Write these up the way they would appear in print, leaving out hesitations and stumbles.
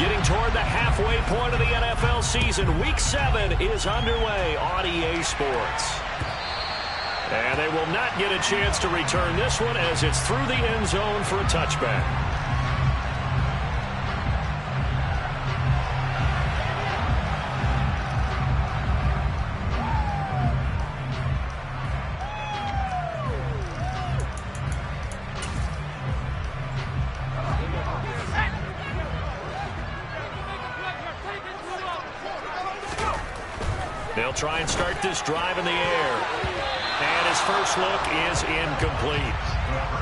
Getting toward the halfway point of the NFL season. Week 7 is underway on EA Sports. And they will not get a chance to return this one as it's through the end zone for a touchback. They'll try and start this drive in the air. And his first look is incomplete.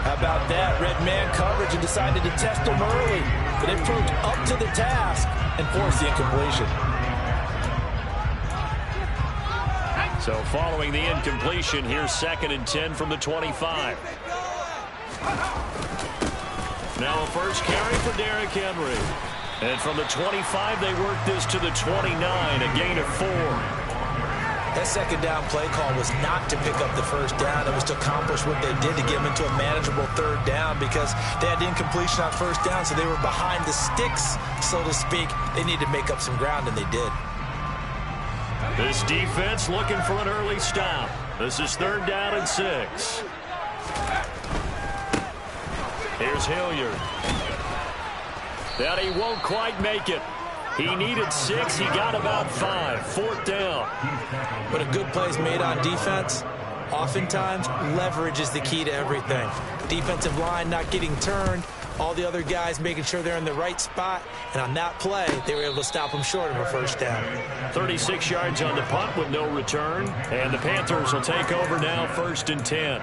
How about that? Red man coverage and decided to test him early. But it proved up to the task and forced the incompletion. So following the incompletion, here's 2nd and 10 from the 25. Now a first carry for Derrick Henry. And from the 25, they work this to the 29, a gain of 4. That second down play call was not to pick up the first down. It was to accomplish what they did to get them into a manageable 3rd down because they had the incompletion on 1st down, so they were behind the sticks, so to speak. They needed to make up some ground, and they did. This defense looking for an early stop. This is 3rd down and 6. Here's Hilliard. That he won't quite make it. He needed 6. He got about 5. 4th down. But a good play is made on defense. Oftentimes, leverage is the key to everything. Defensive line not getting turned. All the other guys making sure they're in the right spot. And on that play, they were able to stop them short of a first down. 36 yards on the punt with no return. And the Panthers will take over now, 1st and 10.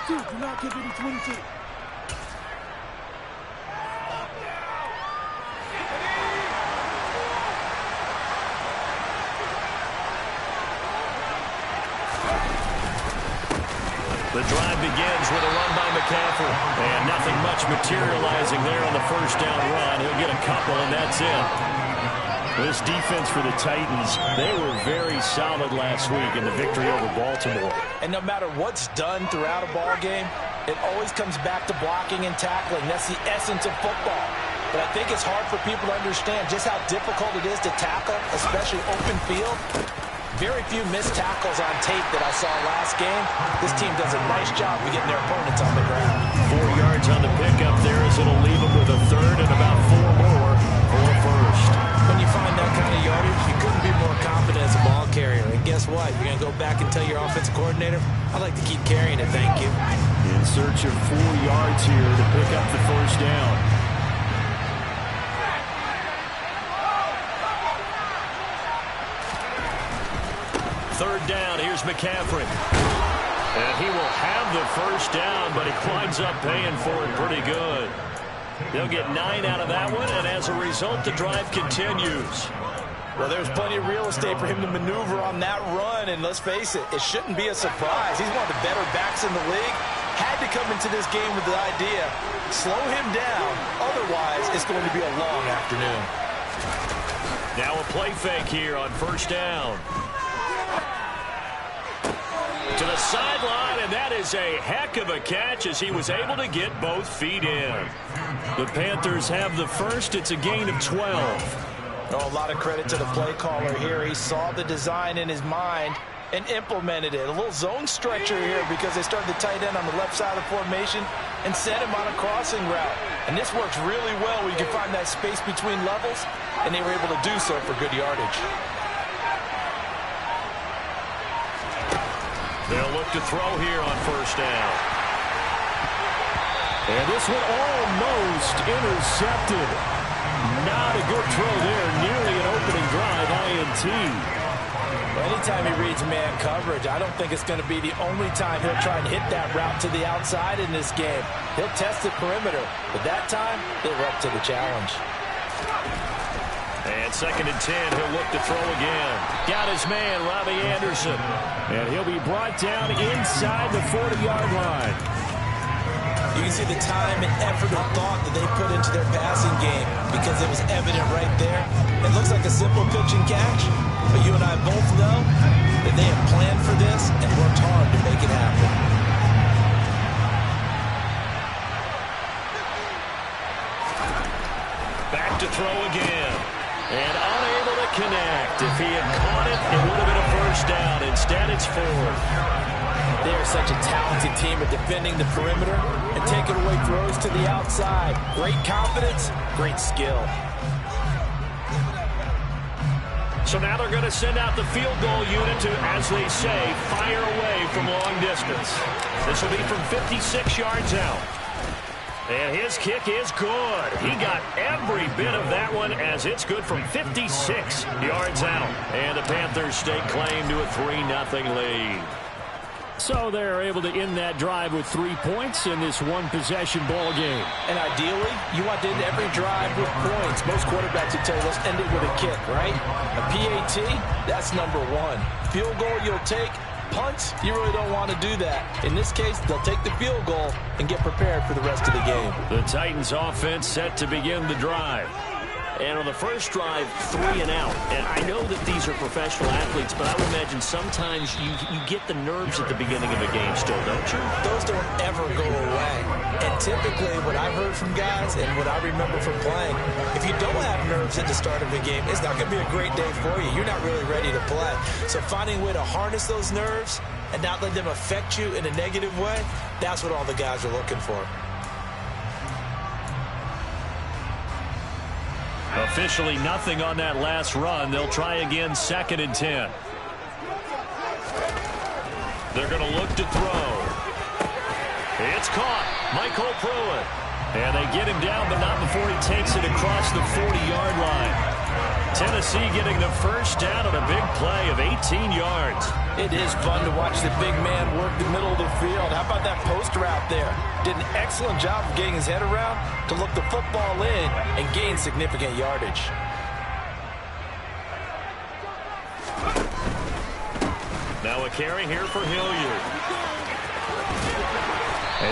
Do not give it 22. The drive begins with a run by McCaffrey. And nothing much materializing there on the first down run. He'll get a couple, and that's it. This defense for the Titans, they were very solid last week in the victory over Baltimore. And no matter what's done throughout a ball game, it always comes back to blocking and tackling. That's the essence of football. But I think it's hard for people to understand just how difficult it is to tackle, especially open field. Very few missed tackles on tape that I saw last game. This team does a nice job of getting their opponents on the ground. 4 yards on the pickup there as it'll leave them with a 3rd and about 4 more for a first. When you find that kind of yardage, you couldn't be more confident as a ball carrier. And guess what? You're going to go back and tell your offensive coordinator, I'd like to keep carrying it, thank you. In search of 4 yards here to pick up the first down. Third down, here's McCaffrey. And he will have the first down, but he winds up paying for it pretty good. They'll get 9 out of that one, and as a result, the drive continues. Well, there's plenty of real estate for him to maneuver on that run, and let's face it, it shouldn't be a surprise. He's one of the better backs in the league. Had to come into this game with the idea, slow him down, otherwise it's going to be a long afternoon. Now a play fake here on first down. To the sideline, and that is a heck of a catch as he was able to get both feet in. The Panthers have the first. It's a gain of 12. Oh, a lot of credit to the play caller here. He saw the design in his mind and implemented it. A little zone stretcher here because they started the tight end on the left side of the formation and sent him on a crossing route. And this works really well where you can find that space between levels, and they were able to do so for good yardage. They'll look to throw here on first down. And this one almost intercepted. Not a good throw there. Nearly an opening drive INT. Well, anytime he reads man coverage, I don't think it's going to be the only time he'll try and hit that route to the outside in this game. He'll test the perimeter, but that time, they were up to the challenge. And 2nd and 10, he'll look to throw again. Got his man, Robbie Anderson. And he'll be brought down inside the 40-yard line. You can see the time and effort and thought that they put into their passing game because it was evident right there. It looks like a simple pitch and catch, but you and I both know that they have planned for this and worked hard to make it happen. to throw again. And unable to connect. If he had caught it, it would have been a first down. Instead, it's 4. They are such a talented team at defending the perimeter and taking away throws to the outside. Great confidence, great skill. So now they're going to send out the field goal unit to, as they say, fire away from long distance. This will be from 56 yards out. And his kick is good. He got every bit of that one as it's good from 56 yards out. And the Panthers stake claim to a 3-0 lead. So they're able to end that drive with 3 points in this one-possession ball game. And ideally, you want to end every drive with points. Most quarterbacks would tell you, let's end it with a kick, right? A PAT, that's number 1. Field goal you'll take. Punts, you really don't want to do that. In this case, they'll take the field goal and get prepared for the rest of the game. The Titans offense set to begin the drive. And on the first drive, 3 and out. And I know that these are professional athletes, but I would imagine sometimes you get the nerves at the beginning of a game still, don't you? Those don't ever go away. And typically what I've heard from guys and what I remember from playing, if you don't have nerves at the start of a game, it's not going to be a great day for you. You're not really ready to play. So finding a way to harness those nerves and not let them affect you in a negative way, that's what all the guys are looking for. Officially nothing on that last run. They'll try again 2nd and 10. They're going to look to throw. It's caught. Michael Pruitt. And they get him down, but not before he takes it across the 40-yard line. Tennessee getting the first down on a big play of 18 yards. It is fun to watch the big man work the middle of the field. How about that post route there? Did an excellent job of getting his head around to look the football in and gain significant yardage. Now a carry here for Hilliard.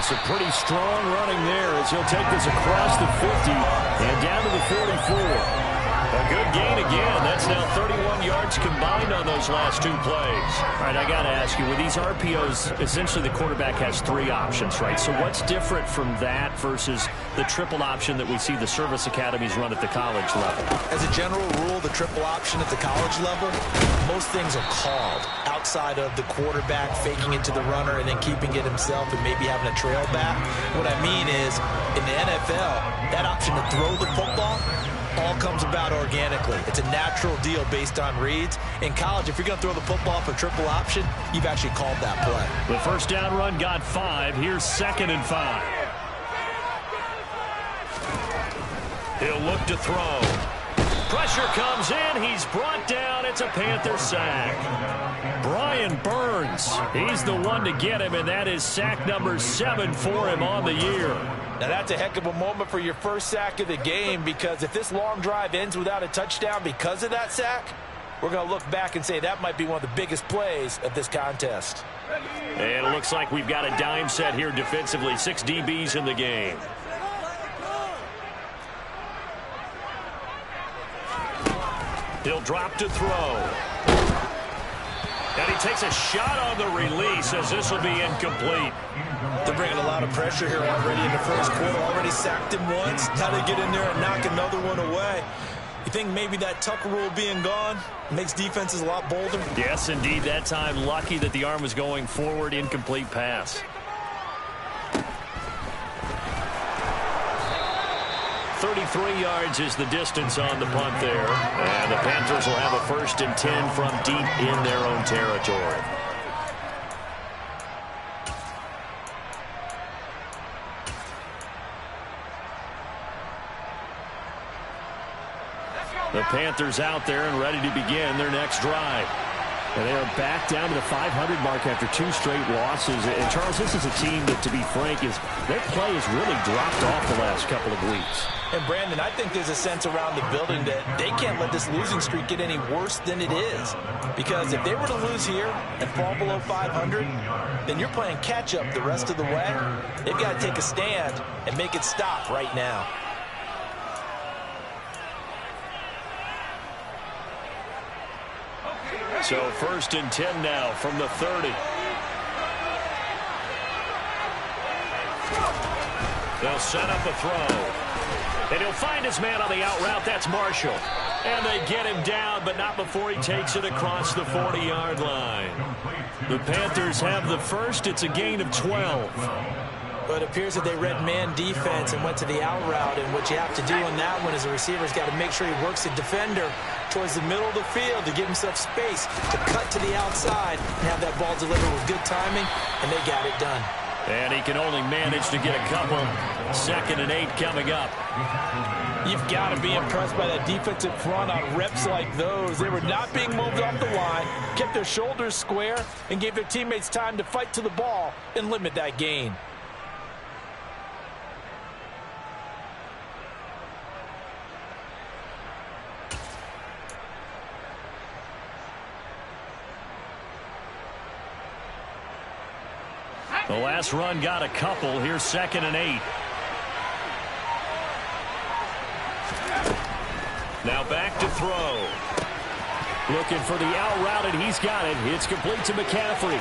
It's a pretty strong running there as he'll take this across the 50 and down to the 44. A good gain again. That's now 31 yards combined on those last 2 plays. All right, I got to ask you, with these RPOs, essentially the quarterback has 3 options, right? So what's different from that versus the triple option that we see the service academies run at the college level? As a general rule, the triple option at the college level, most things are called outside of the quarterback faking it to the runner and then keeping it himself and maybe having a trail back. What I mean is, in the NFL, that option to throw the football all comes about organically. It's a natural deal based on reads. In college, if you're going to throw the football for triple option, you've actually called that play. The first down run got 5. Here's 2nd and 5. He'll look to throw. Pressure comes in. He's brought down. It's a Panther sack. Brian Burns, he's the one to get him, and that is sack number 7 for him on the year. Now, that's a heck of a moment for your first sack of the game, because if this long drive ends without a touchdown because of that sack, we're going to look back and say that might be one of the biggest plays of this contest. And it looks like we've got a dime set here defensively. 6 DBs in the game. He'll drop to throw. And he takes a shot on the release as this will be incomplete. They're bringing a lot of pressure here already in the first quarter. Already sacked him once. Now they get in there and knock another one away. You think maybe that Tucker rule being gone makes defenses a lot bolder? Yes, indeed. That time, lucky that the arm was going forward. Incomplete pass. 33 yards is the distance on the punt there. And the Panthers will have a 1st and 10 from deep in their own territory. The Panthers out there and ready to begin their next drive. And they are back down to the 500 mark after 2 straight losses. And, Charles, this is a team that, to be frank, their play has really dropped off the last couple of weeks. And, Brandon, I think there's a sense around the building that they can't let this losing streak get any worse than it is. Because if they were to lose here and fall below 500, then you're playing catch-up the rest of the way. They've got to take a stand and make it stop right now. So 1st and 10 now from the 30. They'll set up a throw. And he'll find his man on the out route. That's Marshall. And they get him down, but not before he takes it across the 40-yard line. The Panthers have the first. It's a gain of 12. But it appears that they read man defense and went to the out route. And what you have to do on that one is the receiver's got to make sure he works the defender towards the middle of the field to give himself space to cut to the outside and have that ball delivered with good timing, and they got it done. And he can only manage to get a couple. 2nd and 8 coming up. You've got to be impressed by that defensive front on reps like those. They were not being moved off the line, kept their shoulders square, and gave their teammates time to fight to the ball and limit that gain. The last run got a couple. Here's 2nd and 8. Now back to throw. Looking for the out route, and he's got it. It's complete to McCaffrey.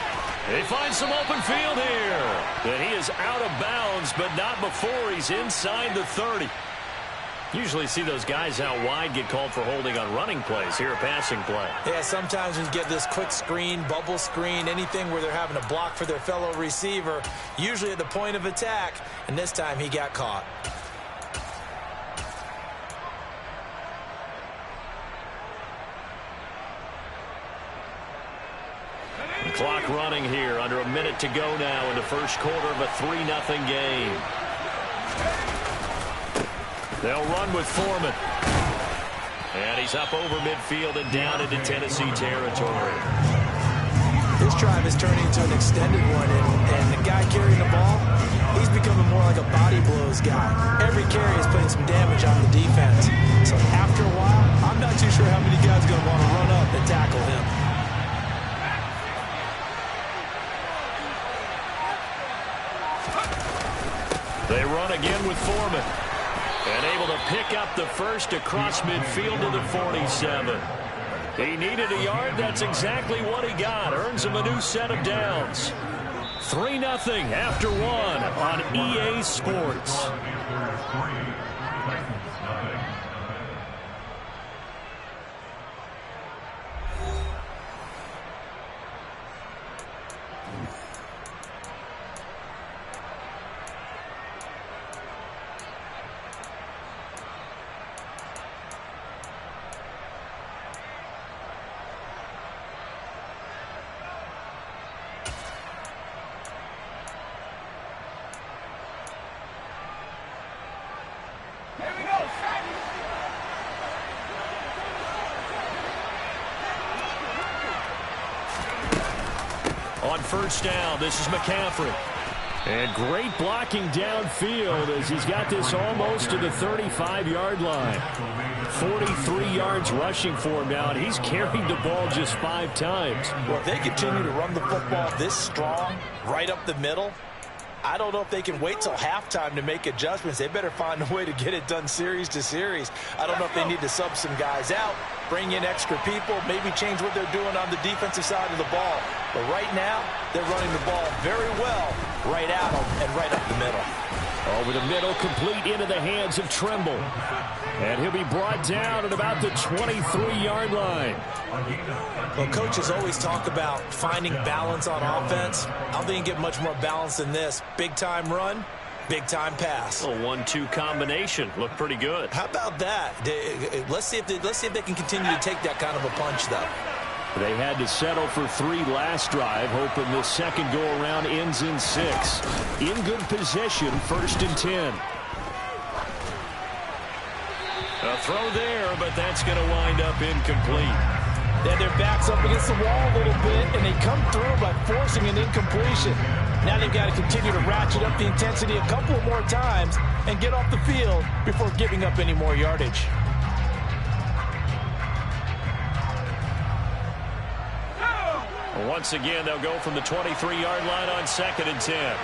They find some open field here. And he is out of bounds, but not before he's inside the 30. Usually see those guys out wide get called for holding on running plays. Here a passing play. Yeah, sometimes when you get this quick screen, bubble screen, anything where they're having to block for their fellow receiver, usually at the point of attack, and this time he got caught. The clock running here. Under a minute to go now in the first quarter of a 3-0 game. They'll run with Foreman. And he's up over midfield and down into Tennessee territory. This drive is turning into an extended one, and the guy carrying the ball, he's becoming more like a body blows guy. Every carry is putting some damage on the defense. So after a while, I'm not too sure how many guys are going to want to run up and tackle him. They run again with Foreman. And able to pick up the first across midfield to the 47. He needed a yard. That's exactly what he got. Earns him a new set of downs. 3-0 after 1 on EA Sports. On first down, this is McCaffrey. And great blocking downfield as he's got this almost to the 35-yard line. 43 yards rushing for him now, and he's carried the ball just 5 times. Well, if they continue to run the football this strong, right up the middle, I don't know if they can wait till halftime to make adjustments. They better find a way to get it done series to series. I don't know if they need to sub some guys out, bring in extra people, maybe change what they're doing on the defensive side of the ball. But right now, they're running the ball very well right at them and right up the middle. Over the middle, complete into the hands of Trimble. And he'll be brought down at about the 23-yard line. Well, coaches always talk about finding balance on offense. I don't think you can get much more balance than this. Big-time run, big-time pass. A 1-2 combination. Looked pretty good. How about that? Let's see if they can continue to take that kind of a punch, though. They had to settle for 3 last drive, hoping this second go-around ends in 6. In good position, 1st and 10. A throw there, but that's going to wind up incomplete. Then their backs up against the wall a little bit, and they come through by forcing an incompletion. Now they've got to continue to ratchet up the intensity a couple of more times and get off the field before giving up any more yardage. Once again, they'll go from the 23-yard line on 2nd and 10.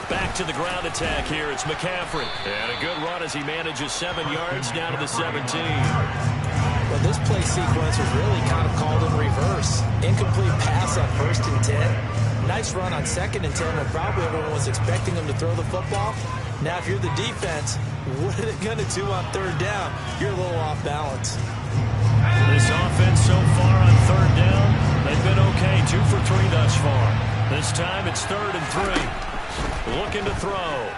Back to the ground attack here. It's McCaffrey. And a good run as he manages 7 yards down to the 17. Well, this play sequence was really kind of called in reverse. Incomplete pass on 1st and 10. Nice run on 2nd and 10 when probably everyone was expecting him to throw the football. Now, if you're the defense, what are they going to do on 3rd down? You're a little off balance. This offense so far on 3rd down, they've been okay. 2 for 3 thus far. This time it's 3rd and 3. Looking to throw.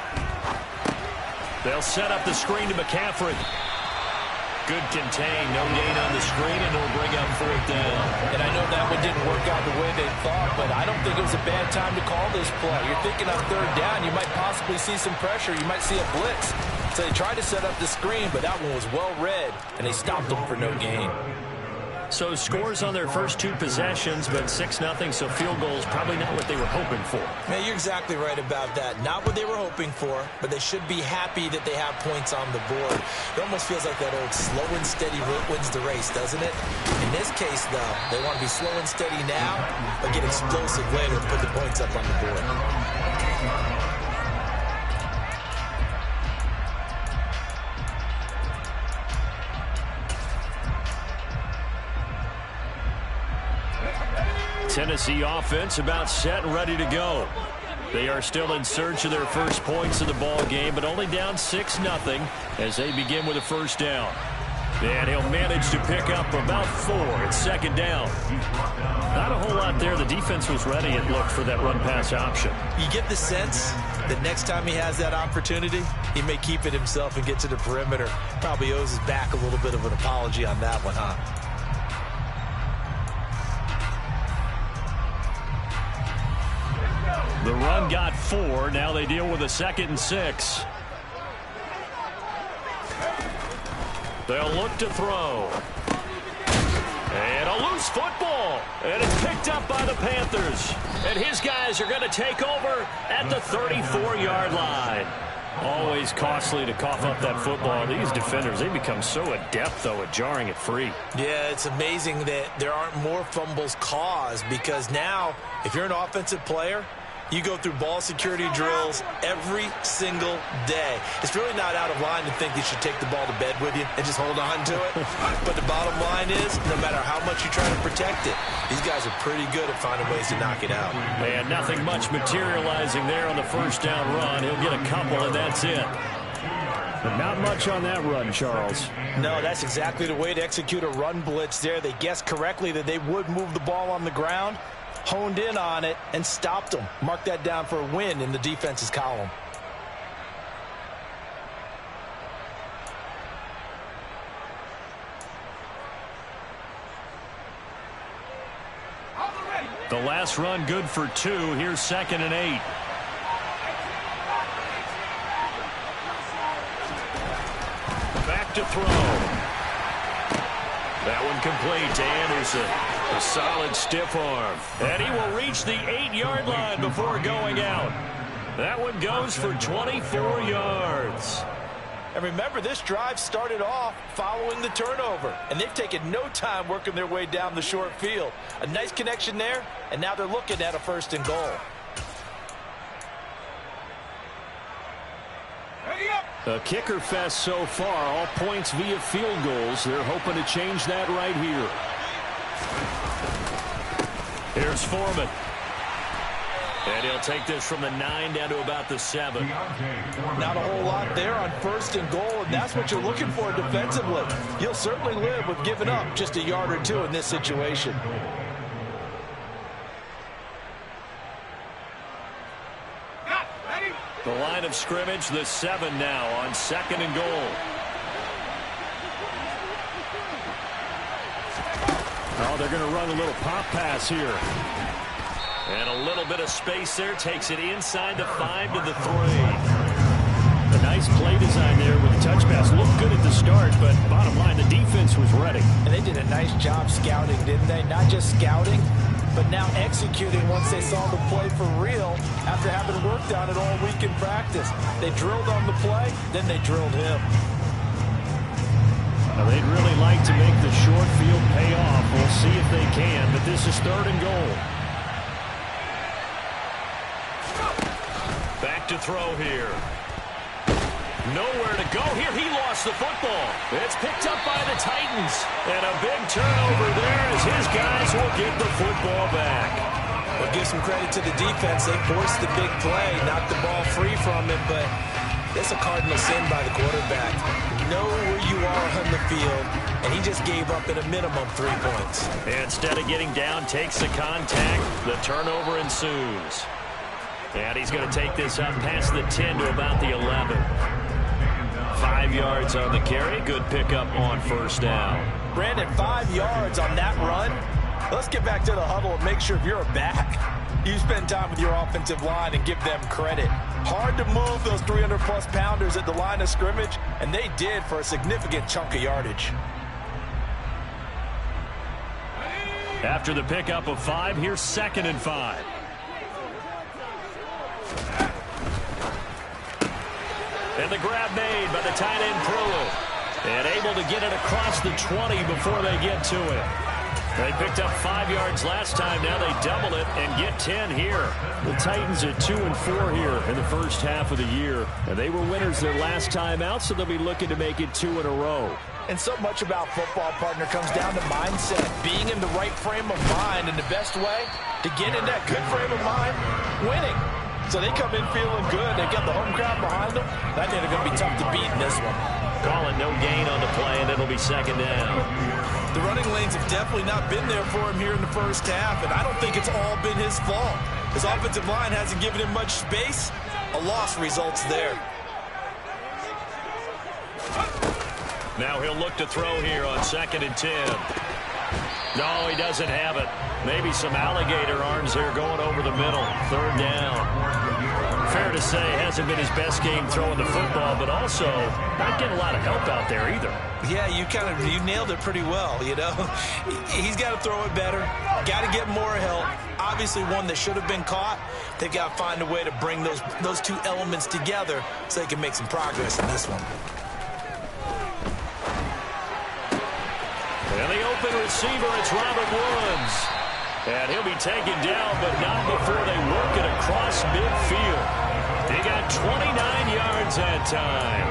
They'll set up the screen to McCaffrey. Good contain, no gain on the screen, and it'll bring up 4th down. And I know that one didn't work out the way they thought, but I don't think it was a bad time to call this play. You're thinking on 3rd down, you might possibly see some pressure. You might see a blitz. So they tried to set up the screen, but that one was well read, and they stopped them for no gain. So scores on their first 2 possessions, but 6-0, so field goals probably not what they were hoping for. Man, you're exactly right about that. Not what they were hoping for, but they should be happy that they have points on the board. It almost feels like that old slow and steady wins the race, doesn't it? In this case, though, they want to be slow and steady now, but get explosive later and put the points up on the board. Tennessee offense about set and ready to go. They are still in search of their first points of the ball game, but only down 6-0 as they begin with a 1st down. And he'll manage to pick up about 4. It's 2nd down. Not a whole lot there. The defense was ready, it looked, for that run-pass option. You get the sense that next time he has that opportunity, he may keep it himself and get to the perimeter. Probably owes his back a little bit of an apology on that one, huh? The run got 4. Now they deal with a 2nd and 6. They'll look to throw. And a loose football. And it's picked up by the Panthers. And his guys are going to take over at the 34-yard line. Always costly to cough up that football. These defenders, they become so adept, though, at jarring it free. Yeah, it's amazing that there aren't more fumbles caused, because now, if you're an offensive player, you go through ball security drills every single day. It's really not out of line to think you should take the ball to bed with you and just hold on to it. But the bottom line is, no matter how much you try to protect it, these guys are pretty good at finding ways to knock it out. And nothing much materializing there on the 1st down run. He'll get a couple, and that's it. But not much on that run, Charles. No, that's exactly the way to execute a run blitz there. They guessed correctly that they would move the ball on the ground, honed in on it, and stopped them. Mark that down for a win in the defense's column. The last run good for 2. Here's 2nd and 8. Back to throw. That one complete to Anderson. A solid stiff arm. And he will reach the 8-yard line before going out. That one goes for 24 yards. And remember, this drive started off following the turnover, and they've taken no time working their way down the short field. A nice connection there, and now they're looking at a 1st and goal. A kicker fest so far, all points via field goals. They're hoping to change that right here. Here's Foreman. And he'll take this from the 9 down to about the 7. Not a whole lot there on 1st and goal, and that's what you're looking for defensively. You'll certainly live with giving up just a yard or 2 in this situation. The line of scrimmage, the 7 now on 2nd and goal. Oh, they're going to run a little pop pass here. And a little bit of space there. Takes it inside the 5 to the 3. A nice play design there with the touch pass. Looked good at the start, but bottom line, the defense was ready. And they did a nice job scouting, didn't they? Not just scouting, but now executing once they saw the play for real after having worked on it all week in practice. They drilled on the play, then they drilled him. Now, they'd really like to make the short field pay off. We'll see if they can, but this is 3rd and goal. Back to throw here. Nowhere to go here. He lost the football. It's picked up by the Titans. And a big turnover there as his guys will get the football back. Well, give some credit to the defense. They forced the big play, knocked the ball free from him, but it's a cardinal sin by the quarterback. Know where you are on the field, and he just gave up at a minimum 3 points. Instead of getting down, takes the contact. The turnover ensues. And he's going to take this up past the 10 to about the 11. 5 yards on the carry. Good pickup on first down. Brandon, 5 yards on that run. Let's get back to the huddle and make sure if you're a back, you spend time with your offensive line and give them credit. Hard to move those 300-plus pounders at the line of scrimmage, and they did for a significant chunk of yardage. After the pickup of 5, here's 2nd and 5. And the grab made by the tight end Pruitt. And able to get it across the 20 before they get to it. They picked up 5 yards last time. Now they double it and get 10 here. The Titans are 2-4 here in the first half of the year. And they were winners their last time out, so they'll be looking to make it 2 in a row. And so much about football, partner, comes down to mindset. Being in the right frame of mind, and the best way to get in that good frame of mind, winning. So they come in feeling good. They got the home crowd behind them. I think they're going to be tough to beat in this one. Call it no gain on the play, and it'll be 2nd down. The running lanes have definitely not been there for him here in the first half, and I don't think it's all been his fault. His offensive line hasn't given him much space. A loss results there. Now he'll look to throw here on 2nd and 10. No, he doesn't have it. Maybe some alligator arms here going over the middle. 3rd down. Fair to say, hasn't been his best game throwing the football, but also not getting a lot of help out there either. Yeah, you nailed it pretty well, you know. He's got to throw it better. Got to get more help. Obviously one that should have been caught. They've got to find a way to bring those two elements together so they can make some progress in this one. And the open receiver, it's Robert Woods. And he'll be taken down, but not before they work it across midfield. They got 29 yards that time.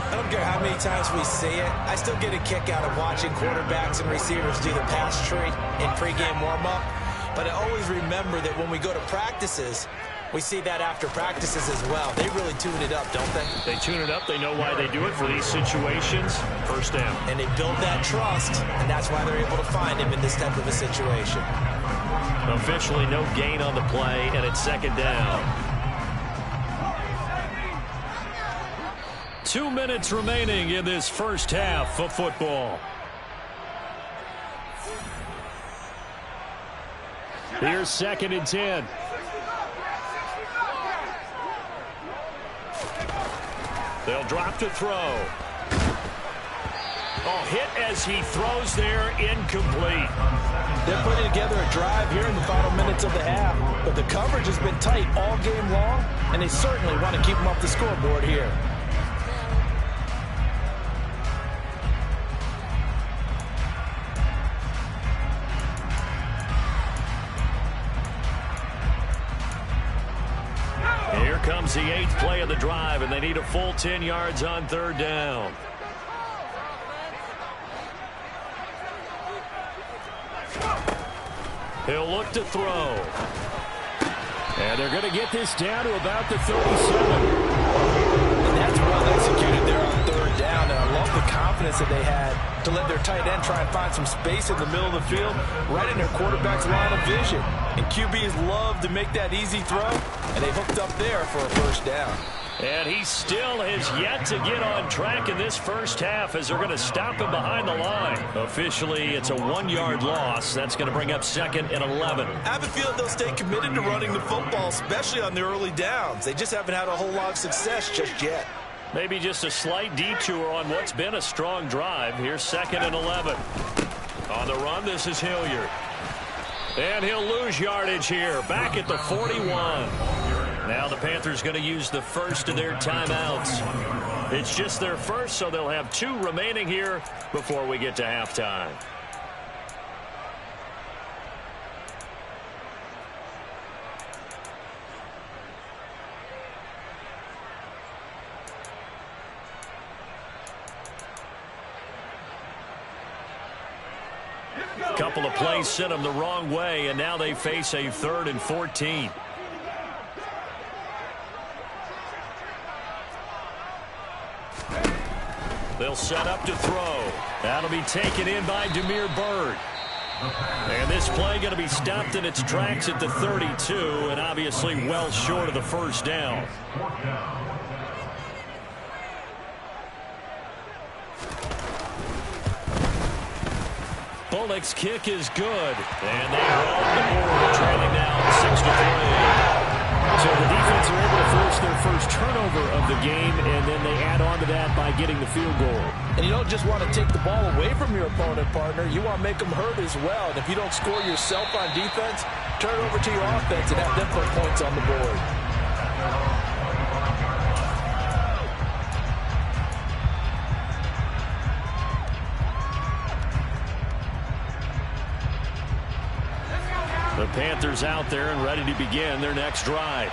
I don't care how many times we see it. I still get a kick out of watching quarterbacks and receivers do the pass tree in pregame warm-up. But I always remember that when we go to practices, we see that after practices as well. They really tune it up, don't they? They tune it up. They know why they do it for these situations. First down. And they build that trust, and that's why they're able to find him in this type of a situation. Officially no gain on the play, and it's 2nd down. 2 minutes remaining in this first half of football. Here's 2nd and 10. They'll drop to throw. Oh, hit as he throws there, incomplete. They're putting together a drive here in the final minutes of the half, but the coverage has been tight all game long, and they certainly want to keep them off the scoreboard here. Here comes the 8th play of the drive, and they need a full 10 yards on 3rd down. He'll look to throw. And they're going to get this down to about the 37. And that's well executed there on 3rd down, and I love the confidence that they had to let their tight end try and find some space in the middle of the field, right in their quarterback's line of vision. And QBs love to make that easy throw, and they hooked up there for a first down. And he still has yet to get on track in this first half as they're going to stop him behind the line. Officially, it's a 1-yard loss. That's going to bring up 2nd and 11. I have a feeling they'll stay committed to running the football, especially on the early downs. They just haven't had a whole lot of success just yet. Maybe just a slight detour on what's been a strong drive. Here's 2nd and 11. On the run, this is Hilliard. And he'll lose yardage here, back at the 41. Now the Panthers going to use the first of their timeouts. It's just their first, so they'll have 2 remaining here before we get to halftime. couple of plays sent them the wrong way, and now they face a 3rd and 14. They'll set up to throw. That'll be taken in by Demir Bird. And this play going to be stopped in its tracks at the 32, and obviously well short of the first down. Bullock's kick is good, and they are on the board, trailing now 6-3. So the defense are able to force their first turnover of the game, and then they add on to that by getting the field goal. And you don't just want to take the ball away from your opponent, partner. You want to make them hurt as well. And if you don't score yourself on defense, turn it over to your offense and have them put points on the board. The Panthers out there and ready to begin their next drive.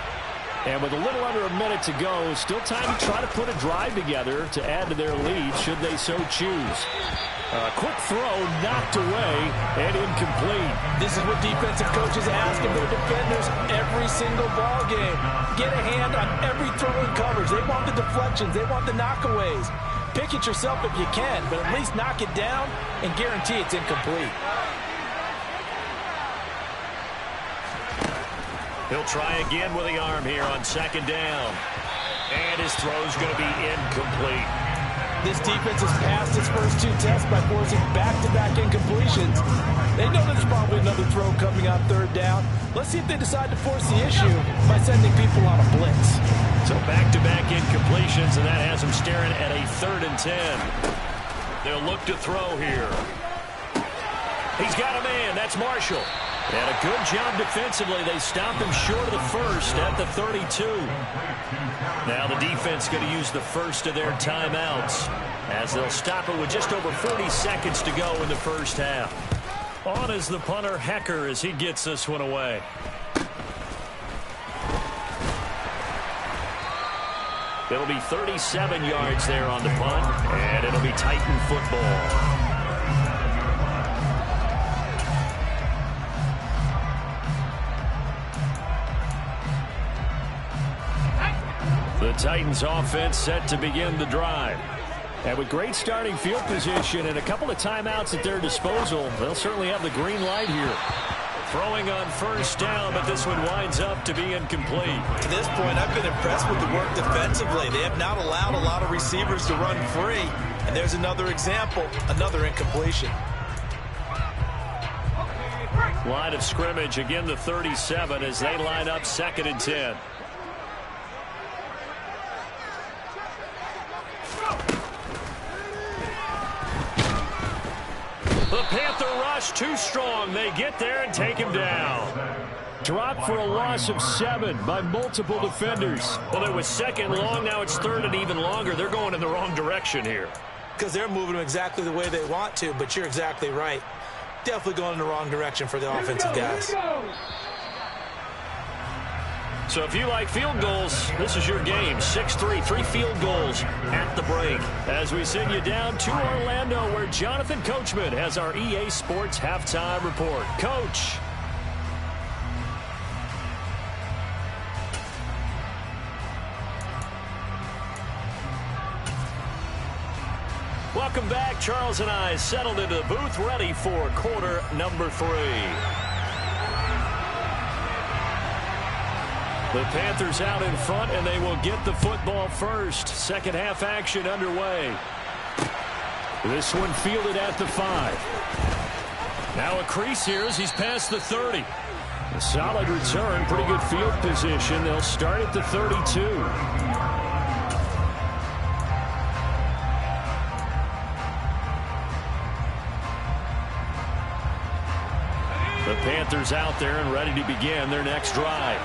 And with a little under a minute to go, still time to try to put a drive together to add to their lead should they so choose. A quick throw knocked away and incomplete. This is what defensive coaches ask of their defenders every single ball game. Get a hand on every throw in coverage. They want the deflections. They want the knockaways. Pick it yourself if you can, but at least knock it down and guarantee it's incomplete. He'll try again with the arm here on 2nd down. And his throw's going to be incomplete. This defense has passed its first 2 tests by forcing back-to-back incompletions. They know there's probably another throw coming on 3rd down. Let's see if they decide to force the issue by sending people on a blitz. So back-to-back incompletions, and that has them staring at a 3rd and 10. They'll look to throw here. He's got a man. That's Marshall. And a good job defensively. They stopped him short of the first at the 32. Now the defense going to use the first of their timeouts as they'll stop it with just over 40 seconds to go in the first half. On is the punter, Hecker, as he gets this one away. It'll be 37 yards there on the punt, and it'll be Titan football. The Titans offense set to begin the drive. And with great starting field position and a couple of timeouts at their disposal, they'll certainly have the green light here. Throwing on 1st down, but this one winds up to be incomplete. To this point, I've been impressed with the work defensively. They have not allowed a lot of receivers to run free. And there's another example, another incompletion. Line of scrimmage, again the 37 as they line up 2nd and 10. The Panther rush too strong. They get there and take him down. Dropped for a loss of 7 by multiple defenders. Well, it was 2nd long. Now it's 3rd and even longer. They're going in the wrong direction here. Because they're moving them exactly the way they want to, but you're exactly right. Definitely going in the wrong direction for the offensive guys. So if you like field goals, this is your game. 6-3, 3 field goals at the break. As we send you down to Orlando, where Jonathan Coachman has our EA Sports Halftime Report. Coach. Welcome back. Charles and I settled into the booth, ready for quarter number 3. The Panthers out in front, and they will get the football first. 2nd half action underway. This one fielded at the 5. Now a crease here as he's past the 30. A solid return, pretty good field position. They'll start at the 32. The Panthers out there and ready to begin their next drive.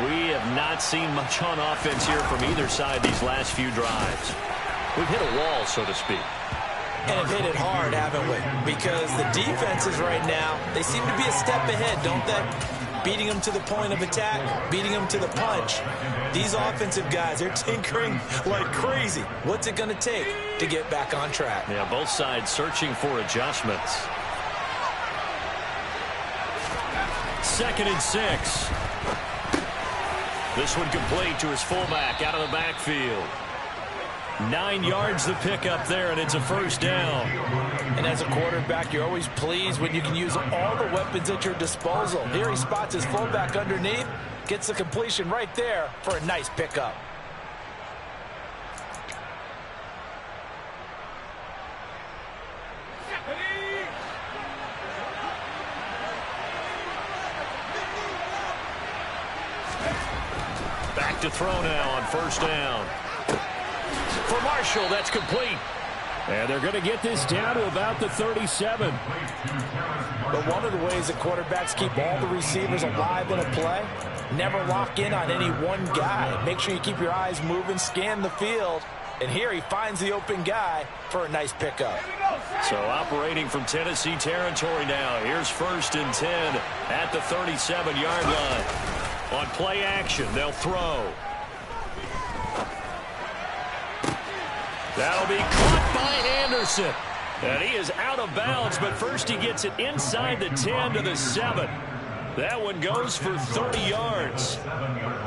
We have not seen much on offense here from either side these last few drives. We've hit a wall, so to speak. And have hit it hard, haven't we? Because the defenses right now, they seem to be a step ahead, don't they? Beating them to the point of attack, beating them to the punch. These offensive guys, they're tinkering like crazy. What's it going to take to get back on track? Yeah, both sides searching for adjustments. 2nd and 6. This one complete to his fullback out of the backfield. 9 yards the pickup there, and it's a first down. And as a quarterback, you're always pleased when you can use all the weapons at your disposal. Here he spots his fullback underneath, gets the completion right there for a nice pickup. Back to throw now on first down. For Marshall, that's complete. And they're going to get this down to about the 37. But one of the ways that quarterbacks keep all the receivers alive in a play, never lock in on any one guy. Make sure you keep your eyes moving, scan the field. And here he finds the open guy for a nice pickup. So operating from Tennessee territory now. Here's 1st and 10 at the 37-yard line. On play action, they'll throw. That'll be caught by Anderson. And he is out of bounds, but first he gets it inside the 10 to the 7. That one goes for 30 yards.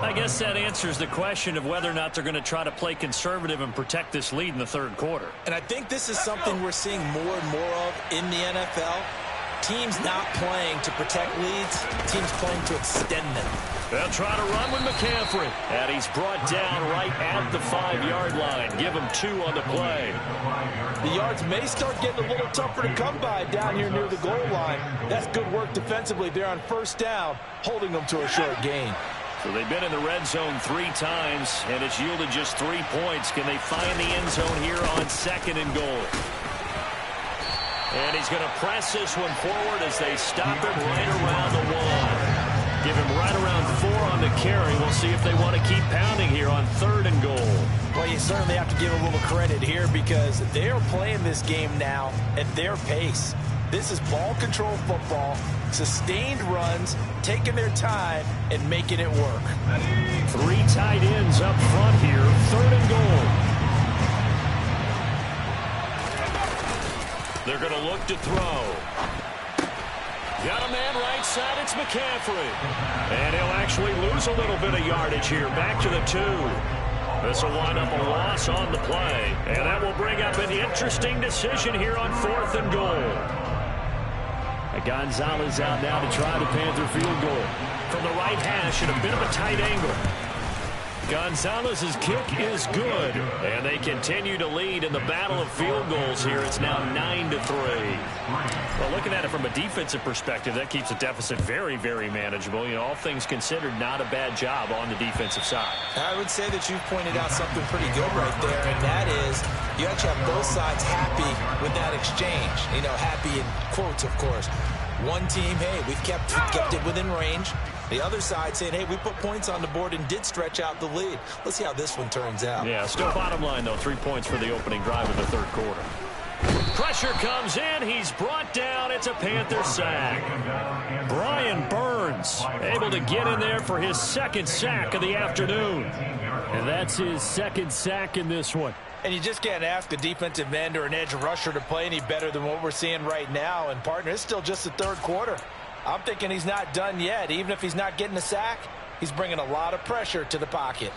I guess that answers the question of whether or not they're going to try to play conservative and protect this lead in the 3rd quarter. And I think this is something we're seeing more and more of in the NFL. Teams not playing to protect leads, teams playing to extend them. They'll try to run with McCaffrey. And he's brought down right at the 5-yard line. Give him 2 on the play. The yards may start getting a little tougher to come by down here near the goal line. That's good work defensively there on first down, holding them to a short gain. So they've been in the red zone 3 times, and it's yielded just 3 points. Can they find the end zone here on 2nd and goal? And he's going to press this one forward as they stop him right around the 1. Give him right around 4 on the carry. We'll see if they want to keep pounding here on 3rd and goal. Well, you certainly have to give a little credit here because they are playing this game now at their pace. This is ball control football, sustained runs, taking their time and making it work. 3 tight ends up front here, 3rd and goal. They're going to look to throw. Got a man right side, it's McCaffrey. And he'll actually lose a little bit of yardage here, back to the 2. This will wind up a loss on the play. And that will bring up an interesting decision here on 4th and goal. Gonzalez out now to try the Panther field goal. From the right hash at a bit of a tight angle. Gonzalez's kick is good. And they continue to lead in the battle of field goals here. It's now 9-3. Well, looking at it from a defensive perspective, that keeps the deficit very, very manageable. You know, all things considered, not a bad job on the defensive side. I would say that you've pointed out something pretty good right there, and that is you actually have both sides happy with that exchange. You know, happy in quotes, of course. One team, hey, we've kept it within range. The other side saying, hey, we put points on the board and did stretch out the lead. Let's see how this one turns out. Yeah, still bottom line, though, 3 points for the opening drive of the 3rd quarter. Pressure comes in. He's brought down. It's a Panther sack. Brian Burns able to get in there for his 2nd sack of the afternoon. And that's his 2nd sack in this one. And you just can't ask a defensive end or an edge rusher to play any better than what we're seeing right now. And, partner, it's still just the 3rd quarter. I'm thinking he's not done yet. Even if he's not getting a sack, he's bringing a lot of pressure to the pocket.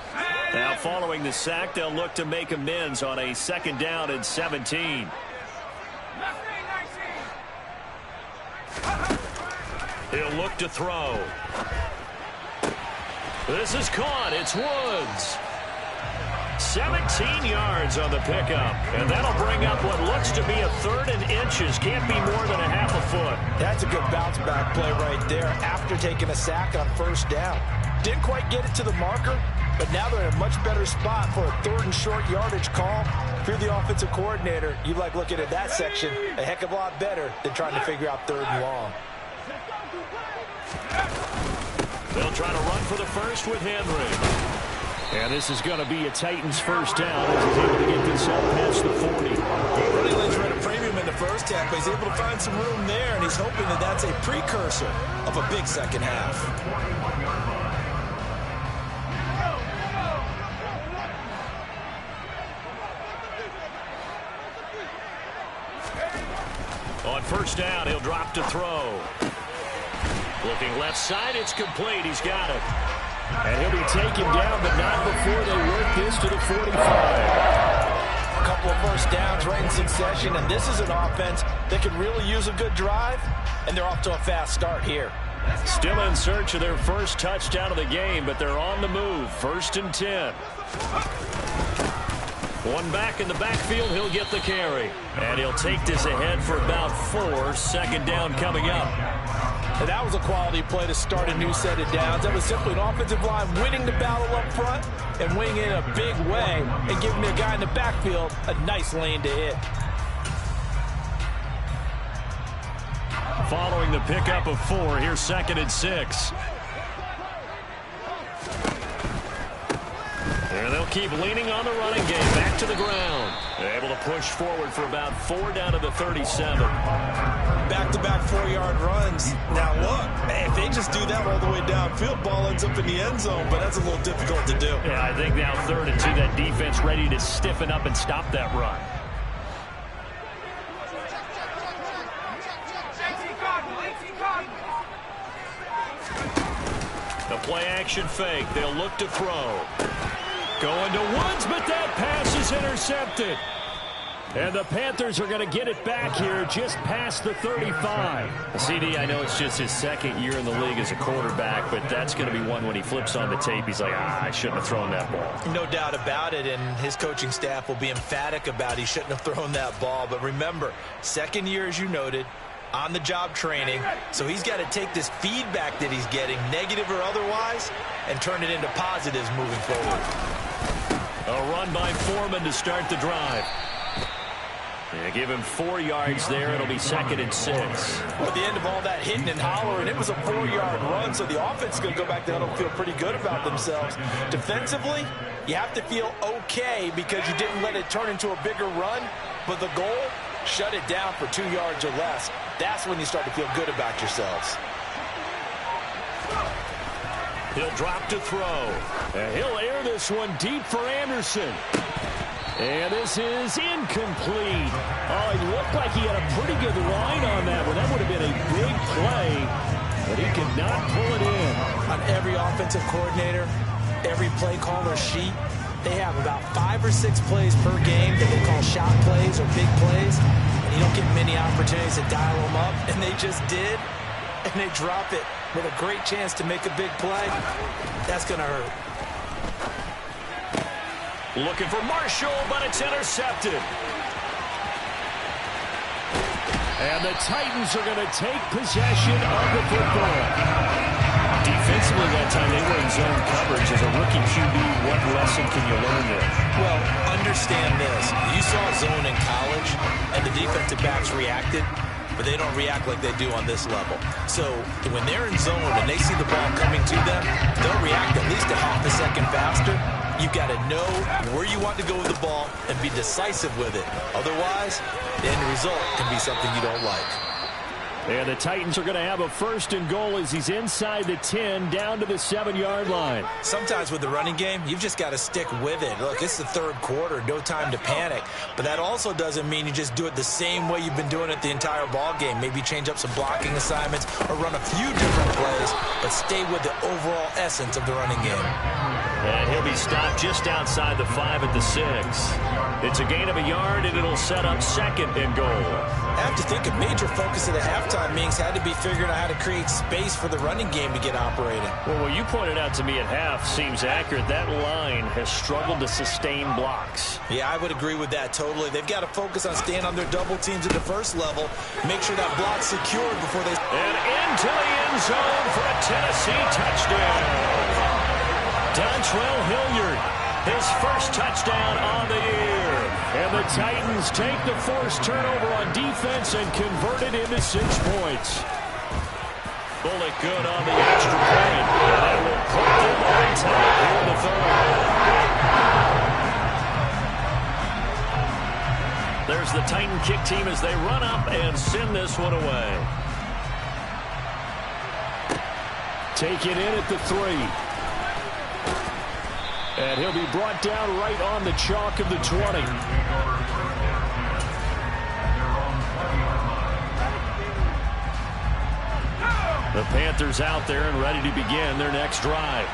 Now, following the sack, they'll look to make amends on a 2nd down and 17. He'll look to throw. This is caught. It's Woods. 17 yards on the pickup. And that'll bring up what looks to be a 3rd and inches. Can't be more than a half a foot. That's a good bounce back play right there after taking a sack on 1st down. Didn't quite get it to the marker, but now they're in a much better spot for a 3rd and short yardage call. If you're the offensive coordinator, you like looking at that section a heck of a lot better than trying to figure out 3rd and long. They'll try to run for the first with Henry. And this is going to be a Titans 1st down as he's able to get this up past the 40. Running lanes were at a premium in the 1st half, but he's able to find some room there, and he's hoping that that's a precursor of a big 2nd half. On 1st down, he'll drop to throw. Looking left side, it's complete. He's got it. And he'll be taken down, but not before they work this to the 45. A couple of first downs right in succession, and this is an offense that could really use a good drive, and they're off to a fast start here. Still in search of their first touchdown of the game, but they're on the move. 1st and 10. One back in the backfield, he'll get the carry. And he'll take this ahead for about 4. Second down coming up. And that was a quality play to start a new set of downs. That was simply an offensive line winning the battle up front and winning in a big way and giving the guy in the backfield a nice lane to hit. Following the pickup of 4, here's 2nd and 6. And they'll keep leaning on the running game. Back to the ground. Able to push forward for about 4 down to the 37. Back-to-back 4-yard runs. Now look, if they just do that all the way downfield, ball ends up in the end zone, but that's a little difficult to do. Yeah, I think now 3rd and 2, that defense ready to stiffen up and stop that run. The play-action fake. They'll look to throw. Going to Woods, but that pass is intercepted. And the Panthers are going to get it back here just past the 35. CD, I know it's just his 2nd year in the league as a quarterback, but that's going to be one when he flips on the tape. He's like, I shouldn't have thrown that ball. No doubt about it, and his coaching staff will be emphatic about he shouldn't have thrown that ball. But remember, 2nd year, as you noted, on-the-job training, so he's got to take this feedback that he's getting, negative or otherwise, and turn it into positives moving forward. A run by Foreman to start the drive. Yeah, give him 4 yards there. It'll be 2nd and 6. Well, at the end of all that hitting and hollering, it was a 4-yard run, so the offense is going to go back down and feel pretty good about themselves. Defensively, you have to feel okay because you didn't let it turn into a bigger run, but the goal, shut it down for 2 yards or less. That's when you start to feel good about yourselves. He'll drop to throw. And he'll air this one deep for Anderson. And this is incomplete. Oh, it looked like he had a pretty good line on that one. That would have been a big play, but he could not pull it in. On every offensive coordinator, every play caller sheet, they have about 5 or 6 plays per game that they call shot plays or big plays. And you don't get many opportunities to dial them up, and they just did, and they drop it with a great chance to make a big play. That's going to hurt. Looking for Marshall, but it's intercepted. And the Titans are going to take possession of the football. Defensively that time, they were in zone coverage. As a rookie QB, what lesson can you learn there? Well, understand this. You saw zone in college, and the defensive backs reacted, but they don't react like they do on this level. So when they're in zone and they see the ball coming to them, they'll react at least a half a second faster. You've got to know where you want to go with the ball and be decisive with it. Otherwise, the end result can be something you don't like. And the Titans are going to have a 1st and goal as he's inside the 10 down to the 7-yard line. Sometimes with the running game, you've just got to stick with it. Look, it's the 3rd quarter, no time to panic. But that also doesn't mean you just do it the same way you've been doing it the entire ball game. Maybe change up some blocking assignments or run a few different plays, but stay with the overall essence of the running game. And he'll be stopped just outside the 5 at the 6. It's a gain of a yard, and it'll set up 2nd and goal. I have to think a major focus of the halftime meetings had to be figuring out how to create space for the running game to get operating. Well, what you pointed out to me at half seems accurate. That line has struggled to sustain blocks. Yeah, I would agree with that totally. They've got to focus on staying on their double teams at the first level, make sure that block's secured before they... And into the end zone for a Tennessee touchdown. Dontrell Hilliard, his first touchdown on the year. And the Titans take the forced turnover on defense and convert it into 6 points. Bullock good on the extra point. And that will put them on top here in the 3rd. There's the Titan kick team as they run up and send this one away. Take it in at the 3. And he'll be brought down right on the chalk of the 20. The Panthers out there and ready to begin their next drive.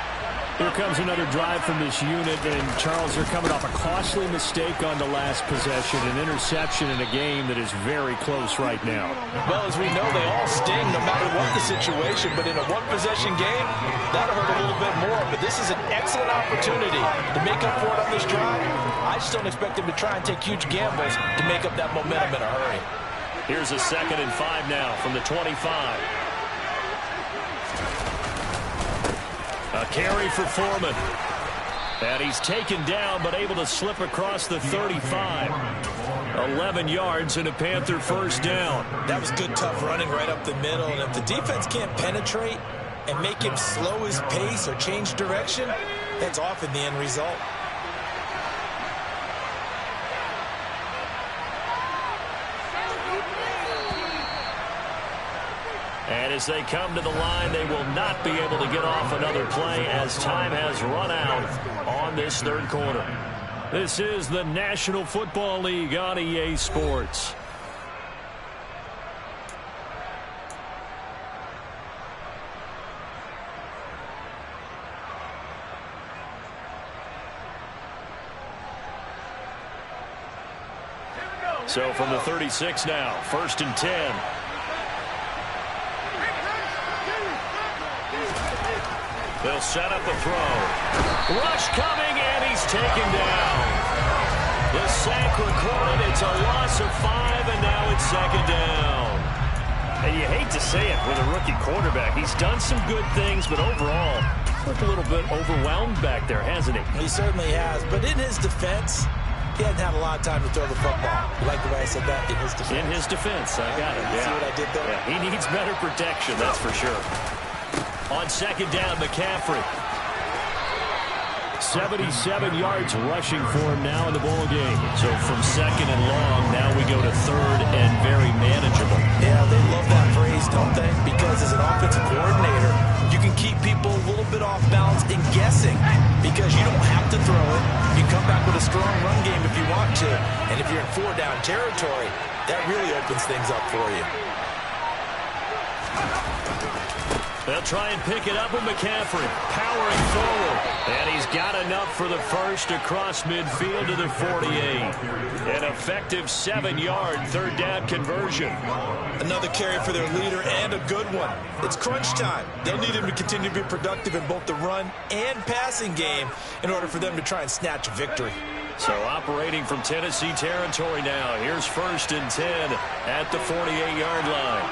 Here comes another drive from this unit, and Charles, they're coming off a costly mistake on the last possession, an interception in a game that is very close right now. Well, as we know, they all sting no matter what the situation, but in a one-possession game, that'll hurt a little bit more. But this is an excellent opportunity to make up for it on this drive. I just don't expect them to try and take huge gambles to make up that momentum in a hurry. Here's a 2nd and 5 now from the 25. A carry for Foreman. And he's taken down, but able to slip across the 35. 11 yards and a Panther first down. That was good, tough running right up the middle. And if the defense can't penetrate and make him slow his pace or change direction, that's often the end result. And as they come to the line, they will not be able to get off another play as time has run out on this third quarter. This is the National Football League on EA Sports. So from the 36 now, 1st and 10. They'll set up a throw. Rush coming, and he's taken down. The sack recorded. It's a loss of 5, and now it's 2nd down. And you hate to say it with a rookie quarterback. He's done some good things, but overall, looked a little bit overwhelmed back there, hasn't he? He certainly has. But in his defense, he hadn't had a lot of time to throw the football. You like the way I said that? In his defense. In his defense. I got it. See what I did there? Yeah, he needs better protection, that's for sure. On 2nd down, McCaffrey. 77 yards rushing for him now in the ball game. So from 2nd and long, now we go to 3rd and very manageable. Yeah, they love that phrase, don't they? Because as an offensive coordinator, you can keep people a little bit off balance and guessing because you don't have to throw it. You come back with a strong run game if you want to. And if you're in 4-down territory, that really opens things up for you. They'll try and pick it up with McCaffrey, powering forward. And he's got enough for the first across midfield to the 48. An effective 7-yard 3rd down conversion. Another carry for their leader and a good one. It's crunch time. They'll need him to continue to be productive in both the run and passing game in order for them to try and snatch a victory. So operating from Tennessee territory now. Here's 1st and 10 at the 48-yard line.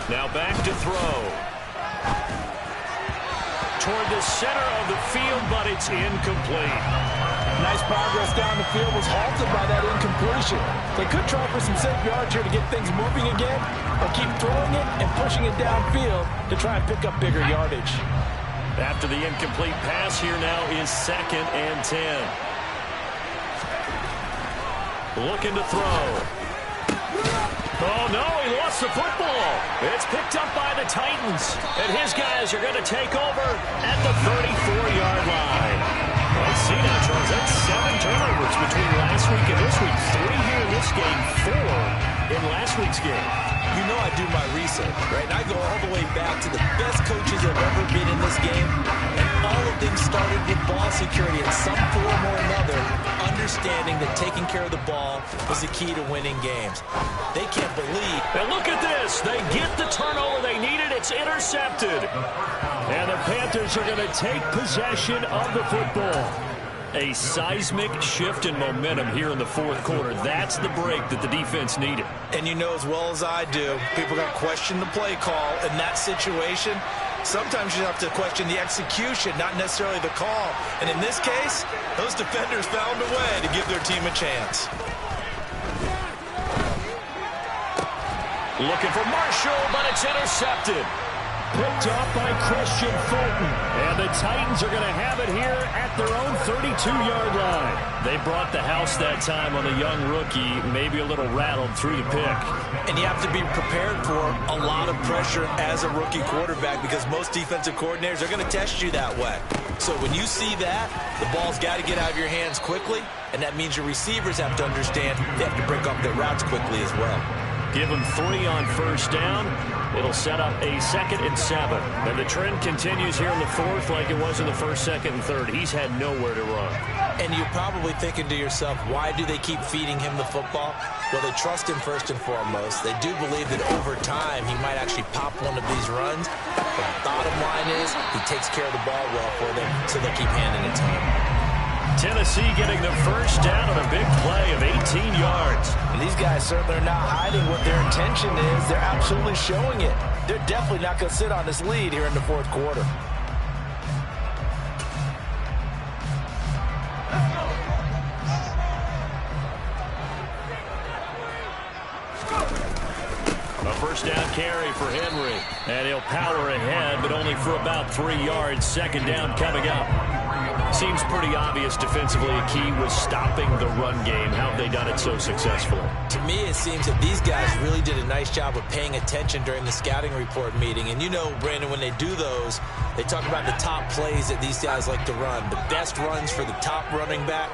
Now back to throw. Toward the center of the field, but it's incomplete. Nice progress down the field, was halted by that incompletion. They could try for some safe yards here to get things moving again, or keep throwing it and pushing it downfield to try and pick up bigger yardage. After the incomplete pass, here now is 2nd and 10. Looking to throw. Oh, no, he lost the football. It's picked up by the Titans, and his guys are going to take over at the 34-yard line. Let's see now, Charles. That's 7 turnovers between last week and this week. 3 here in this game, 4 in last week's game. You know I do my research, right? I go all the way back to the best coaches that have ever been in this game, and all of them started with ball security in some form or another, understanding that taking care of the ball was the key to winning games. They can't believe. And look at this. They get the turnover they needed. It's intercepted. And the Panthers are going to take possession of the football. A seismic shift in momentum here in the 4th quarter. That's the break that the defense needed. And you know as well as I do, people are going to question the play call in that situation. Sometimes you have to question the execution, not necessarily the call. And in this case, those defenders found a way to give their team a chance. Looking for Marshall, but it's intercepted. Picked off by Christian Fulton. And the Titans are going to have it here at their own 32-yard line. They brought the house that time on the young rookie, maybe a little rattled through the pick. And you have to be prepared for a lot of pressure as a rookie quarterback because most defensive coordinators are going to test you that way. So when you see that, the ball's got to get out of your hands quickly, and that means your receivers have to understand they have to break off their routes quickly as well. Give him 3 on first down. It'll set up a 2nd and 7. And the trend continues here in the 4th like it was in the 1st, 2nd, and 3rd. He's had nowhere to run. And you're probably thinking to yourself, why do they keep feeding him the football? Well, they trust him first and foremost. They do believe that over time he might actually pop one of these runs. But the bottom line is he takes care of the ball well for them, so they keep handing it to him. Tennessee getting the first down on a big play of 18 yards. And these guys certainly are not hiding what their intention is. They're absolutely showing it. They're definitely not going to sit on this lead here in the 4th quarter. A first down carry for Henry. And he'll power ahead, but only for about 3 yards. 2nd down coming up. Seems pretty obvious defensively a key was stopping the run game. How have they done it so successfully? To me, it seems that these guys really did a nice job of paying attention during the scouting report meeting. And you know, Brandon, when they do those, they talk about the top plays that these guys like to run. The best runs for the top running back,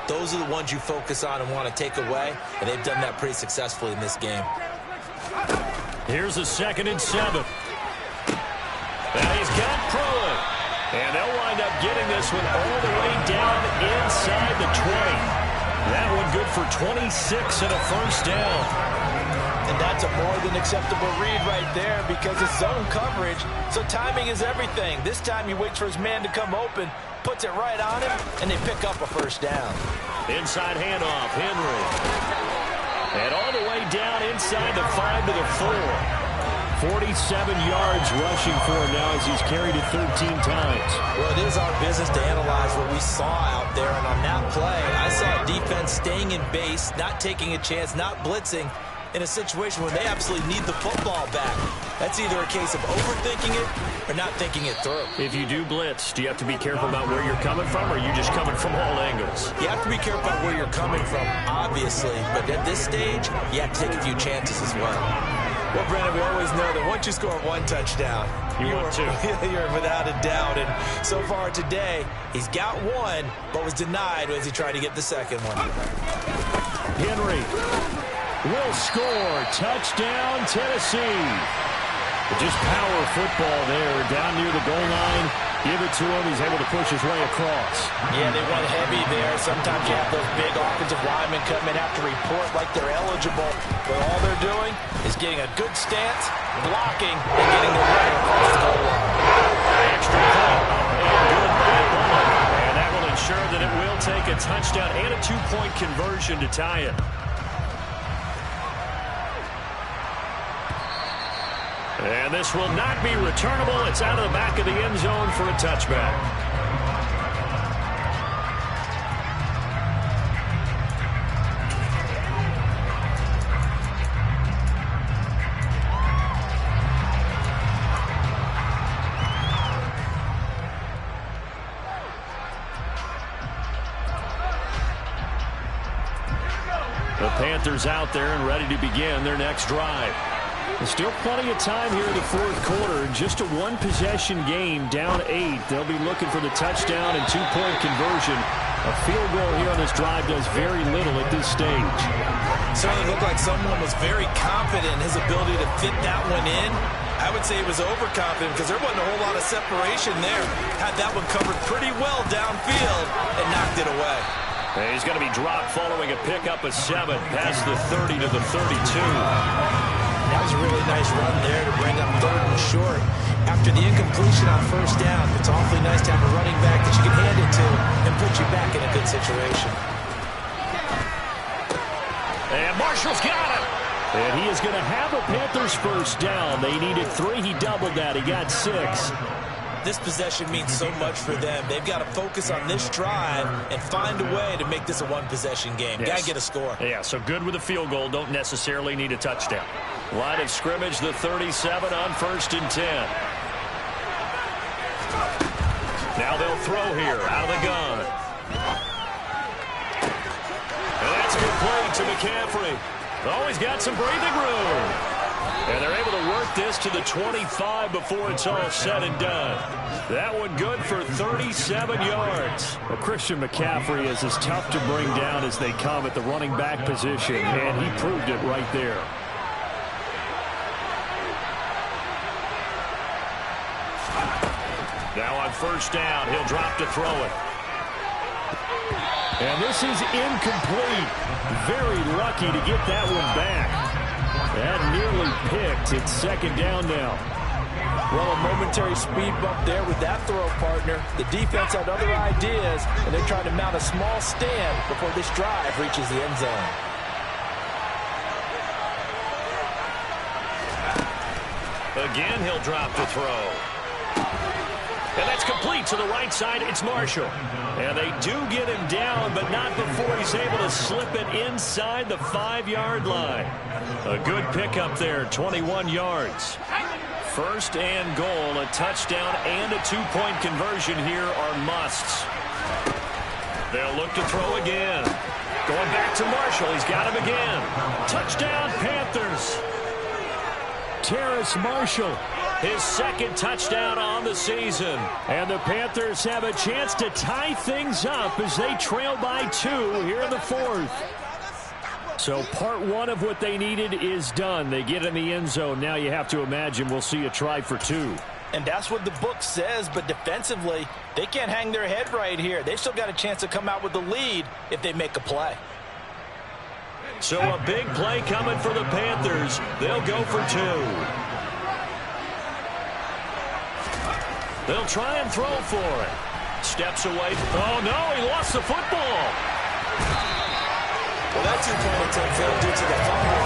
those are the ones you focus on and want to take away. And they've done that pretty successfully in this game. Here's a 2nd and 7. And he's got Pruitt. And they'll wind up getting this one all the way down inside the 20. That one good for 26 and a first down. And that's a more than acceptable read right there because it's zone coverage, so timing is everything. This time he waits for his man to come open, puts it right on him, and they pick up a first down. Inside handoff, Henry. And all the way down inside the 5 to the 4. 47 yards rushing for him now as he's carried it 13 times. Well, it is our business to analyze what we saw out there, and on that play, I saw a defense staying in base, not taking a chance, not blitzing, in a situation where they absolutely need the football back. That's either a case of overthinking it or not thinking it through. If you do blitz, do you have to be careful about where you're coming from, or are you just coming from all angles? You have to be careful about where you're coming from, obviously, but at this stage, you have to take a few chances as well. Well, Brandon, we always know that once you score 1 touchdown, you want two. You're without a doubt. And so far today, he's got 1, but was denied as he tried to get the 2nd one. Henry will score. Touchdown, Tennessee. Just power football there down near the goal line. Give it to him. He's able to push his way across. Yeah, they run heavy there. Sometimes you have those big offensive linemen come in, have to report like they're eligible. But all they're doing is getting a good stance, blocking, and getting the runner across the goal line. Extra point. And that will ensure that it will take a touchdown and a 2-point conversion to tie it. And this will not be returnable. It's out of the back of the end zone for a touchback. The Panthers out there and ready to begin their next drive. There's still plenty of time here in the 4th quarter. Just a 1-possession game, down 8. They'll be looking for the touchdown and 2-point conversion. A field goal here on this drive does very little at this stage. Certainly looked like someone was very confident in his ability to fit that one in. I would say he was overconfident because there wasn't a whole lot of separation there. Had that one covered pretty well downfield and knocked it away. And he's going to be dropped following a pickup of 7 past the 30 to the 32. That was a really nice run there to bring up 3rd and short. After the incompletion on first down, it's awfully nice to have a running back that you can hand it to and put you back in a good situation. And Marshall's got it. And he is going to have a Panthers first down. They needed 3. He doubled that. He got 6. This possession means so much for them. They've got to focus on this drive and find a way to make this a 1-possession game. Yes. Got to get a score. Yeah, so good with a field goal. Don't necessarily need a touchdown. Line of scrimmage, the 37 on 1st and 10. Now they'll throw here out of the gun. And that's complete to McCaffrey. Oh, he's got some breathing room. And they're able to work this to the 25 before it's all said and done. That one good for 37 yards. Well, Christian McCaffrey is as tough to bring down as they come at the running back position, and he proved it right there. Now on first down, he'll drop to throw it. And this is incomplete. Very lucky to get that one back. That nearly picked. It's second down now. Well, a momentary speed bump there with that throw, partner. The defense had other ideas, and they're trying to mount a small stand before this drive reaches the end zone. Again, he'll drop to throw. And that's complete to the right side. It's Marshall. And they do get him down, but not before he's able to slip it inside the 5-yard line. A good pickup there, 21 yards. First and goal, a touchdown and a 2-point conversion here are musts. They'll look to throw again. Going back to Marshall. He's got him again. Touchdown, Panthers. Terrace Marshall. His second touchdown on the season. And the Panthers have a chance to tie things up as they trail by 2 here in the 4th. So part one of what they needed is done. They get in the end zone. Now you have to imagine we'll see a try for 2. And that's what the book says, but defensively, they can't hang their head right here. They've still got a chance to come out with the lead if they make a play. So a big play coming for the Panthers. They'll go for 2. They'll try and throw for it. Steps away. Oh, no, he lost the football. Well, that 2-point attempt failed due to the fumble.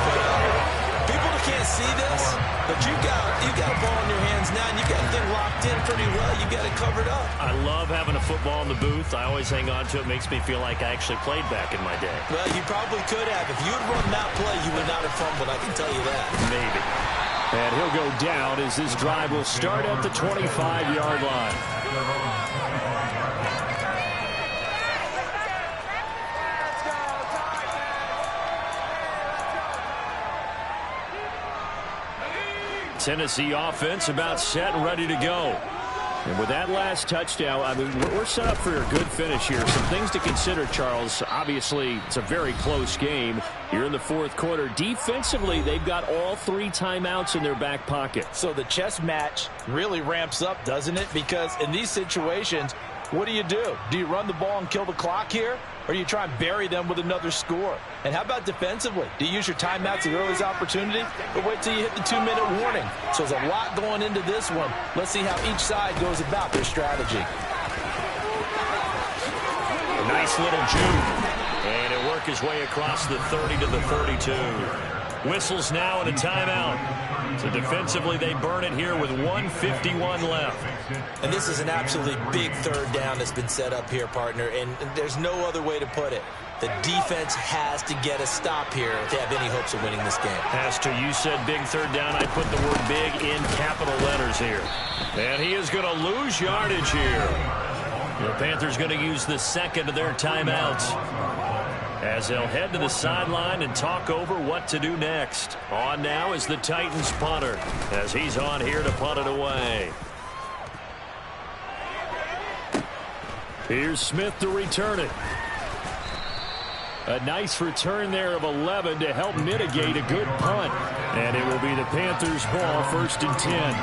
People can't see this, but you got a ball in your hands now, and you got the thing locked in pretty well. You got it covered up. I love having a football in the booth. I always hang on to it. Makes me feel like I actually played back in my day. Well, you probably could have. If you had run that play, you would not have fumbled. I can tell you that. Maybe. And he'll go down as this drive will start at the 25-yard line. Tennessee offense about set and ready to go. And with that last touchdown, I mean, we're set up for a good finish here. Some things to consider, Charles. Obviously, it's a very close game. You're in the 4th quarter. Defensively, they've got all 3 timeouts in their back pocket. So the chess match really ramps up, doesn't it? Because in these situations, what do? Do you run the ball and kill the clock here? Or do you try and bury them with another score? And how about defensively? Do you use your timeouts at earliest opportunity? Or wait till you hit the 2-minute warning? So there's a lot going into this one. Let's see how each side goes about their strategy. A nice little juke. And it'll work his way across the 30 to the 32. Whistles now and a timeout. So defensively, they burn it here with 1:51 left. And this is an absolutely big 3rd down that's been set up here, partner. And there's no other way to put it. The defense has to get a stop here to have any hopes of winning this game. Has to. You said big 3rd down. I put the word big in capital letters here. And he is going to lose yardage here. The Panthers going to use the second of their timeouts, as they'll head to the sideline and talk over what to do next. On now is the Titans punter, as he's on here to punt it away. Here's Smith to return it. A nice return there of 11 to help mitigate a good punt. And it will be the Panthers' ball, 1st and 10.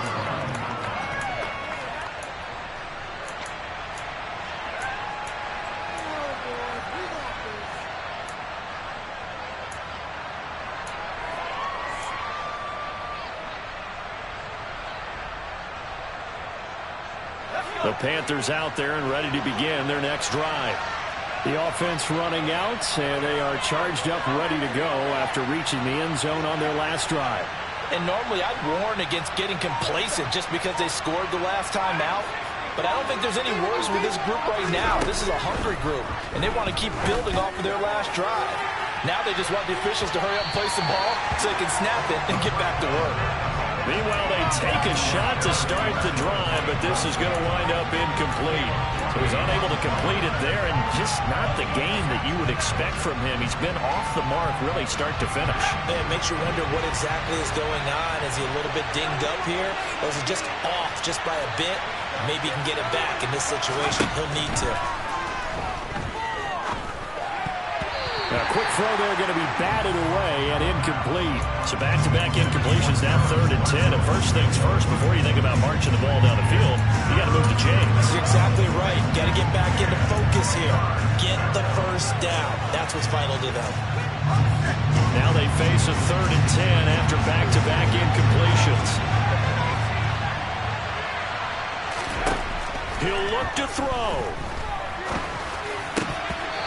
The Panthers out there and ready to begin their next drive. The offense running out, and they are charged up, ready to go after reaching the end zone on their last drive. And normally I'd warn against getting complacent just because they scored the last time out. But I don't think there's any worries with this group right now. This is a hungry group, and they want to keep building off of their last drive. Now they just want the officials to hurry up and place the ball so they can snap it and get back to work. Meanwhile, they take a shot to start the drive, but this is going to wind up incomplete. So he's unable to complete it there, and just not the game that you would expect from him. He's been off the mark really start to finish. Yeah, it makes you wonder what exactly is going on. Is he a little bit dinged up here, or is he just off just by a bit? Maybe he can get it back in this situation. He'll need to. A quick throw there going to be batted away and incomplete. So back-to-back incompletions now 3rd and 10. And first things first, before you think about marching the ball down the field, you got to move the chains. You're exactly right. Got to get back into focus here. Get the first down. That's what's vital to them. Now they face a 3rd and 10 after back-to-back incompletions. He'll look to throw.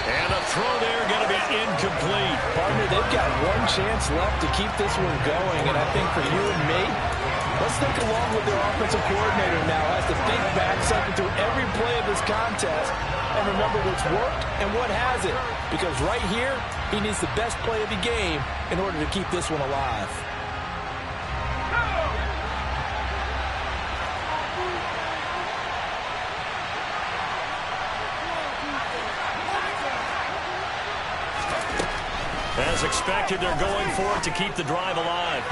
And a throw there going to be incomplete. Partner, they've got one chance left to keep this one going. And I think for you and me, let's think along with their offensive coordinator now as to think back, cycle through every play of this contest, and remember what's worked and what hasn't. Because right here, he needs the best play of the game in order to keep this one alive. As expected, they're going for it to keep the drive alive.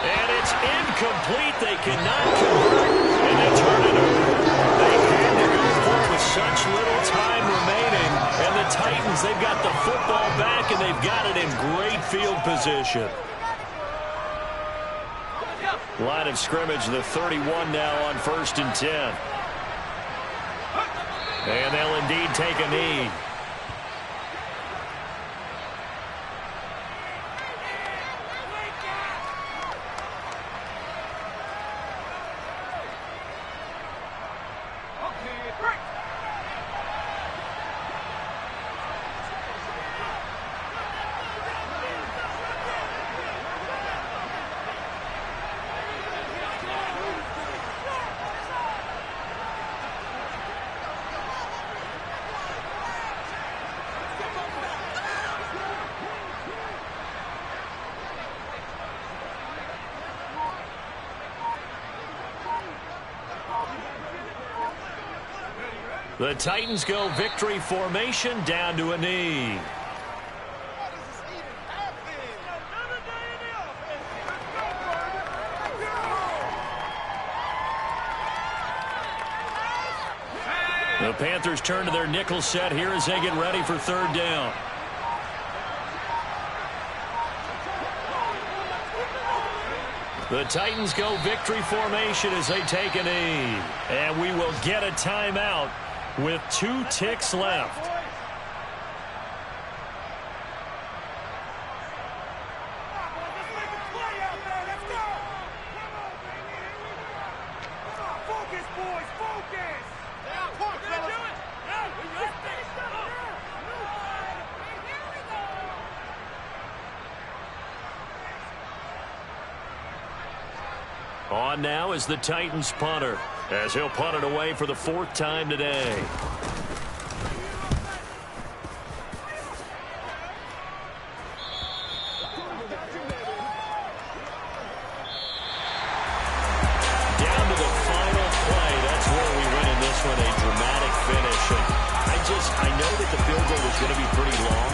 And it's incomplete. They cannot convert, and they turn it over. They had to go for it with such little time remaining. And the Titans, they've got the football back, and they've got it in great field position. Line of scrimmage, the 31 now on 1st and 10. And they'll indeed take a knee. The Titans go victory formation down to a knee. The Panthers turn to their nickel set here as they get ready for 3rd down. The Titans go victory formation as they take a knee. And we will get a timeout with 2 ticks left. On now is the Titans punter, as he'll punt it away for the 4th time today. Down to the final play. That's where we win in this one, a dramatic finish. And I know that the field goal was going to be pretty long.